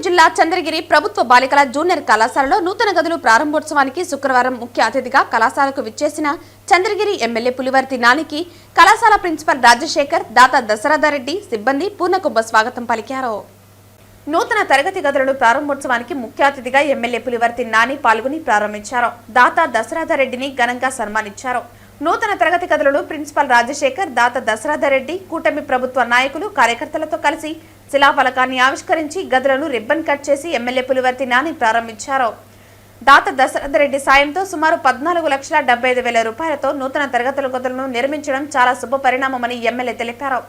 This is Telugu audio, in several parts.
జిల్లా చంద్రగిరి ప్రభుత్వ బాలికల జూనియర్ కళాశాలలో నూతన గదులు ప్రారంభోత్సవానికి శుక్రవారం ముఖ్య అతిథిగా కళాశాలకు విచ్చేసిన చంద్రగిరి ఎమ్మెల్యే పులివర్తి నానికి కళాశాల ప్రిన్సిపల్ రాజశేఖర్, దాత దశరథరెడ్డి సిబ్బంది పూర్ణకుంభ స్వాగతం పలికారు. నూతన తరగతి గదులను ప్రారంభోత్సవానికి ముఖ్య అతిథిగా ఎమ్మెల్యే పులివర్తి నాని పాల్గొని ప్రారంభించారు. దాత దశరథరెడ్డిని ఘనంగా సన్మానించారు. నూతన తరగతి గదులను ప్రిన్సిపల్ రాజశేఖర్, దాత దశరథరెడ్డి కూటమి ప్రభుత్వ నాయకులు, కార్యకర్తలతో కలిసి శిలాఫలకాన్ని ఆవిష్కరించి గదులను రిబ్బన్ కట్ చేసి ఎమ్మెల్యే పులివర్తి నాని ప్రారంభించారు. దాత దశరథరెడ్డి సాయంతో సుమారు 14,75,000 రూపాయలతో నూతన తరగతుల గదులను నిర్మించడం చాలా శుభ పరిణామమని ఎమ్మెల్యే తెలిపారు.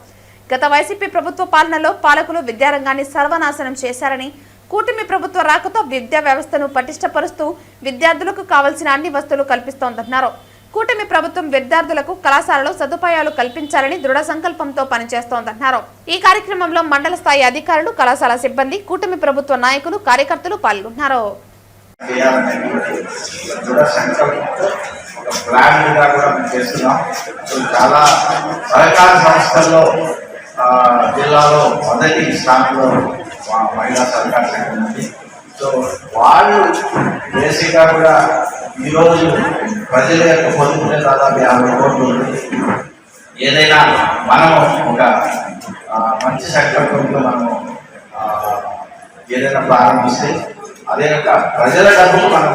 గత వైసీపీ ప్రభుత్వ పాలనలో పాలకులు విద్యారంగాన్ని సర్వనాశనం చేశారని, కూటమి ప్రభుత్వ రాకతో విద్యా వ్యవస్థను పటిష్టపరుస్తూ విద్యార్థులకు కావలసిన అన్ని వసతులు కల్పిస్తోందన్నారు. కూటమి ప్రభుత్వం విద్యార్థులకు కళాశాలలో సదుపాయాలు కల్పించాలని దృఢ సంకల్పంతో పనిచేస్తోందన్నారు. ఈ కార్యక్రమంలో మండల స్థాయి అధికారులు, కళాశాల సిబ్బంది, కూటమి ప్రభుత్వ నాయకులు, కార్యకర్తలు పాల్గొన్నారు. చాలా సహకార సంస్థల్లో జిల్లాలో మొదటి స్థానంలో మహిళా సహకార సంఘం ఉంది. సో వాళ్ళు బేసిక్గా కూడా ఈరోజు ప్రజల యొక్క పొందుకునే దాదాపు 50 కోట్లు ఉంది. ఏదైనా మనం ఒక మంచి సంకల్పంతో మనము ఏదైనా ప్రారంభిస్తే అదే ప్రజల డబ్బులు మనం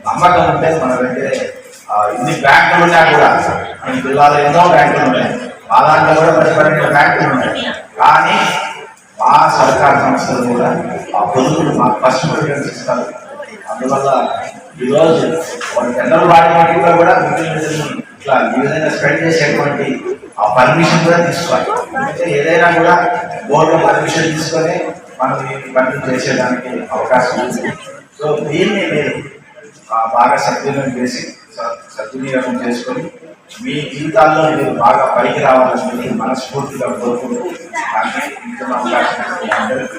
నమ్మకం ఉంటే మన దగ్గర ఇన్ని బ్యాంకులు ఉన్నా కూడా మన జిల్లాలో ఎన్నో బ్యాంకులు ఉన్నాయి, మా దాంట్లో కూడా 10-12 బ్యాంకులు ఉన్నాయి. కానీ మా సహకార సంస్థలు కూడా ఆ పొదుపులు మాకు ఫస్ట్ ప్రిఫరెన్స్ ఇస్తారు. అందువల్ల ఈరోజు టెండర్ వాడినట్టుగా కూడా ఇట్లా ఈ విధంగా స్పెండ్ చేసేటువంటి ఆ పర్మిషన్ కూడా తీసుకోవాలి. అంటే ఏదైనా కూడా బోర్డులో పర్మిషన్ తీసుకొని మనం ఈ పనులు చేసేదానికి అవకాశం ఉంది. సో దీన్ని మీరు బాగా సద్వినియోగం చేసుకొని మీ జీవితాల్లో మీరు బాగా పైకి రావాలని మనస్ఫూర్తిగా కోరుకుంటూ అవకాశం అందరికీ